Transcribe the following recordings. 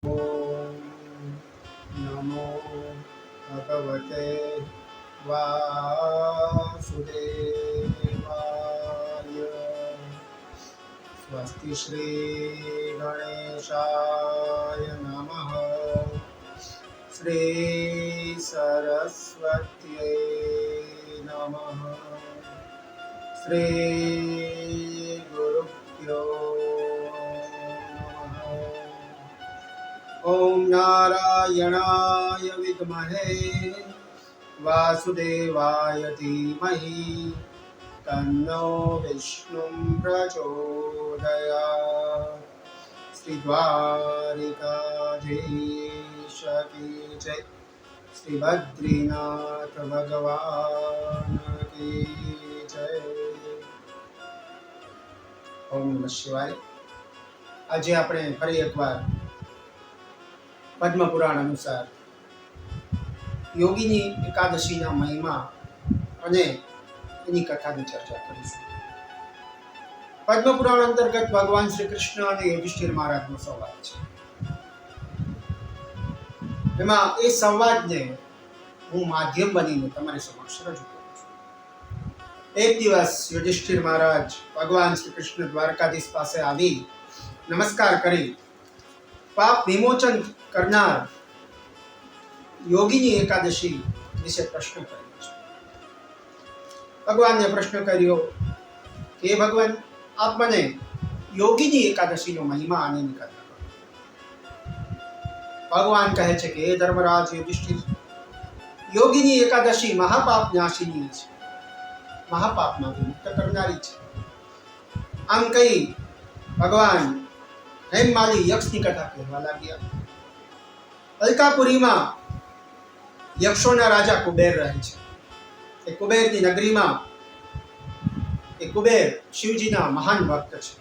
ઓમ નમો ભગવતે વાસુદેવાય. સ્વસ્તિ શ્રી ગણેશાય નમઃ. શ્રી સરસ્વત્યે નમઃ. શ્રી ગુરુભ્યો નમઃ. ઓમ નારાયણાય વિદ્મહે વાસુદેવાય ધીમહિ તન્નો વિષ્ણું પ્રચોદયાત. શ્રી દ્વારિકાધીશ કી જય. શ્રી બદ્રીનાથ ભગવાન કી જય. ઓમ નમઃ શિવાય. આજે આપણે ફરી એકવાર પદ્મ પુરાણ અનુસાર યોગીની એકાદશીના મહિમા અને એની કથાની ચર્ચા કરીશું. પદ્મ પુરાણ અંતર્ગત ભગવાન શ્રી કૃષ્ણ અને યુધિષ્ઠિર મહારાજનો સંવાદ છે. એમાં એ સંવાદને હું માધ્યમ બનીને તમારી સમક્ષ રજૂ કરું છું. એક દિવસ યુધિષ્ઠિર મહારાજ ભગવાન શ્રી કૃષ્ણ દ્વારકાધીશ પાસે આવી નમસ્કાર કરી પાપ વિમોચન કરનાર યોગીની એકાદશી વિશે પ્રશ્ન કર્યો છે. ભગવાનને પ્રશ્ન કર્યો કે ભગવાન આપ મને યોગીની એકાદશીનો મહિમા અને એની કથા કરો. ભગવાન કહે છે કે હે ધર્મરાજ યુધિષ્ઠિર, યોગીની એકાદશી મહાપાપ નાશિની છે, મહાપાપમાંથી મુક્ત કરનારી છે. આમ કહી ભગવાન હેમમાલી યક્ષની કથા કહેવા લાગ્યા. અલકાપુરીમાં યક્ષોના રાજા કુબેર રહે છે. એ કુબેરની નગરીમાં એ કુબેર શિવજીના મહાન ભક્ત છે.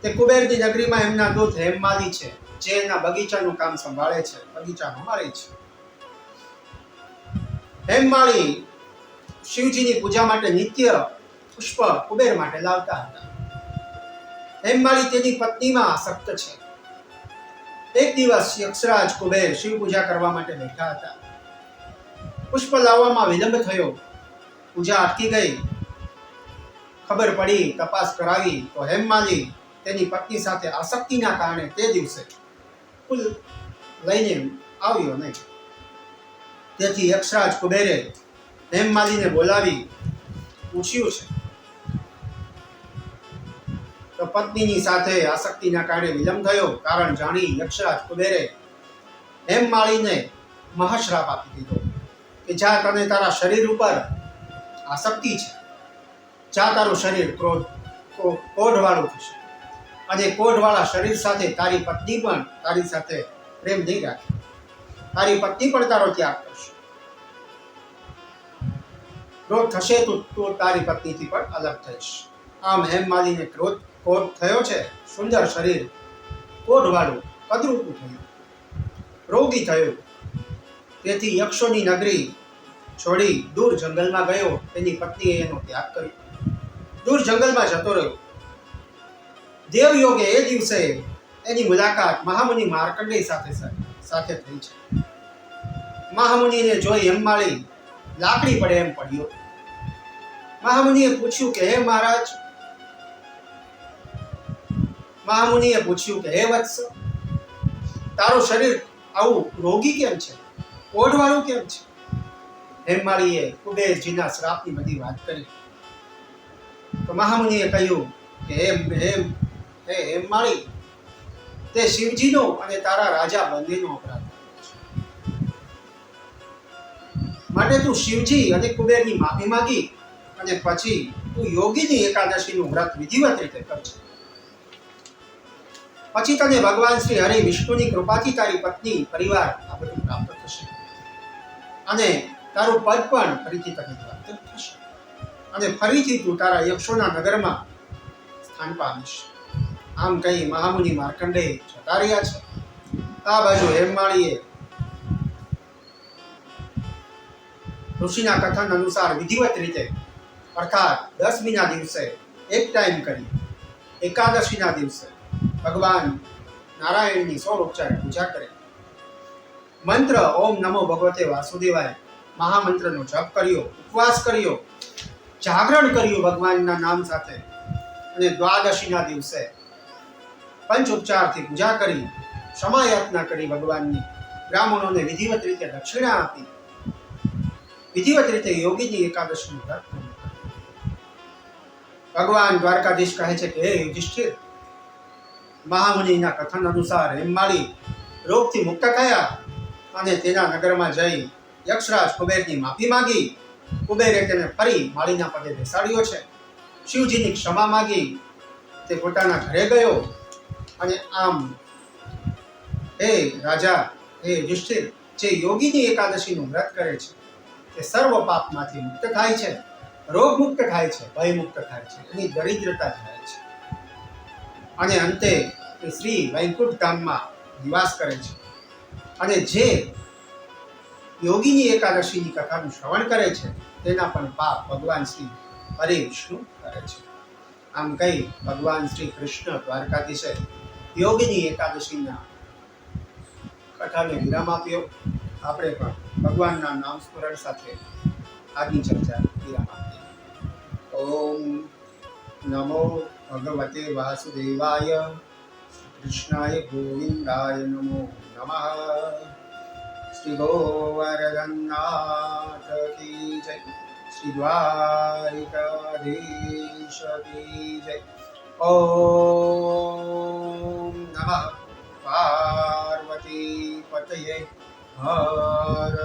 તે કુબેરની નગરીમાં એમના દૂત હેમમાલી છે, જે એના બગીચાનું કામ સંભાળે છે, બગીચાનો માળે છે. હેમમાલી શિવજીની પૂજા માટે નિત્ય પુષ્પ કુબેર માટે લાવતા હતા. હેમમાલી તેની પત્નીમાં આસક્ત છે. એક દિવસ યક્ષરાજ કુબેર શિવ પૂજા કરવા માટે બેઠા હતા. પુષ્પ લાવવામાં વિલંબ થયો, પૂજા અટકી ગઈ. ખબર પડી, તપાસ કરાવી તો હેમમાલી તેની પત્ની સાથે આસક્તિના કારણે તે દિવસે ફૂલ લઈને આવ્યો નહીં. તેથી યક્ષરાજ કુબેરે હેમમાલીને બોલાવી પૂછ્યું છે તો પત્નીની સાથે આસક્તિના કારણે વિલંબ થયો. કારણ જાણી યક્ષરાજ કુબેરે હેમમાલીને મહાશ્રાપ આપી દીધો કે જા, તને તારા શરીર ઉપર આસક્તિ છે, જા તારું શરીર કોઢવાળું થશે અને કોઢવાળા શરીર સાથે તારી પત્ની પણ તારી સાથે પ્રેમ નહીં રાખે, તારી પત્ની પણ તારો ત્યાગ કરશે. ક્રોધ થશે તો તારી પત્નીથી પણ અલગ થઈશ. આમ હેમમાલીને ક્રોધ થયો છે. સુંદર શરીર કોઢવાળું કદરૂપું થયું, રોગી થયું. તેથી યક્ષોની નગરી છોડી દૂર જંગલમાં ગયો. તેની પત્નીએ એનો ત્યાગ કર્યો, દૂર જંગલમાં જતો રહ્યો. દેવયોગે એ દિવસે એની મુલાકાત મહામુનિ માર્કંડેય સાથે થઈ છે. મહામુનિને જોઈ હેમમાલી લાકડી પડે એમ પડ્યો. મહામુનિએ પૂછ્યું કે હે મહારાજ, મહામુનિએ પૂછ્યું કે હે વત્સ, તારું શરીર આવું રોગી કેમ છે, કોઢવાળું કેમ છે? હેમમાલીએ કુબેરજીના શ્રાપની બધી વાત કરી. તો મહામુનિએ કહ્યું કે હે હેમમાલી, તે શિવજીનો અને તારા રાજા બંનેનો અપરાધ છે. માટે તું શિવજી અને કુબેરની માફી માંગી અને પછી તું યોગીની એકાદશીનું વ્રત વિધિવત રીતે કરજે. પછી તને ભગવાન શ્રી હરિ વિષ્ણુની કૃપાથી તારી પત્ની, પરિવાર આ બધું પ્રાપ્ત થશે અને તારું પદ પણ ફરીથી તને પ્રાપ્ત થશે અને ફરીથી તું તારા યક્ષોના નગરમાં સ્થાન પામીશ. આમ કહી મહામુનિ માર્કંડેય જતા રહ્યા છે. આ બાજુ હેમમાલીએ ઋષિના કથન અનુસાર વિધિવત રીતે અર્થાત 10મીના દિવસે એક ટાઈમ કરી એકાદશીના દિવસે ભગવાન નારાયણની 16 ઉપચારે પૂજા કરે. મંત્ર ઓમ નમો ભગવતે વાસુદેવાય મહામંત્રનો જપ કર્યો, ઉપવાસ કર્યો, જાગરણ કર્યું ભગવાનના નામ સાથે, અને દ્વાદશીના દિવસે પંચ ઉપચારથી પૂજા કરી, ક્ષમાયાચના કરી ભગવાનની, બ્રાહ્મણોને વિધિવત રીતે દક્ષિણા આપી, વિધિવત રીતે યોગીની એકાદશીનું વ્રત પૂર્ણ કર્યું. ભગવાન દ્વારકાધીશ કહે છે કે હે યુધિષ્ઠિર, મહામુનિના કથન અનુસાર હેમમાળી રોગથી મુક્ત થયા અને તેના નગરમાં જઈ યક્ષરાજ કુબેરની માફી માંગી. કુબેરે તેને ફરી માળીના પદે બેસાડ્યો છે. શિવજીની ક્ષમા માંગી, તે પોતાના ઘરે ગયો. અને આમ હે રાજા, હે યુધિષ્ઠિર, જે યોગીની એકાદશીનું વ્રત કરે છે તે સર્વ પાપમાંથી મુક્ત થાય છે, રોગ મુક્ત થાય છે, ભય મુક્ત થાય છે, એની દરિદ્રતા જાય છે, અને અંતે તે શ્રી વૈકુંઠ ધામમાં નિવાસ કરે છે. અને જે યોગીની એકાદશીની કથાનું શ્રવણ કરે છે તેના પણ પાપ ભગવાન શ્રી હરે વિષ્ણુ કરે છે. આમ કહી ભગવાન શ્રી કૃષ્ણ દ્વારકાધીશે યોગીની એકાદશીના કથાને વિરામ આપ્યો. આપણે પણ ભગવાનના નામ સ્મરણ સાથે આગની ચર્ચા વિરામ આપીએ. ઓમ નમો ભગવતે વાસુદેવાય, કૃષ્ણાય ગોવિંદાય નમો નમઃ. શ્રી ગોવર્ધનનાથ કી જય, શ્રી દ્વારિકાધીશ કી જય. ઓમ નમઃ પાર્વતી પતયે હર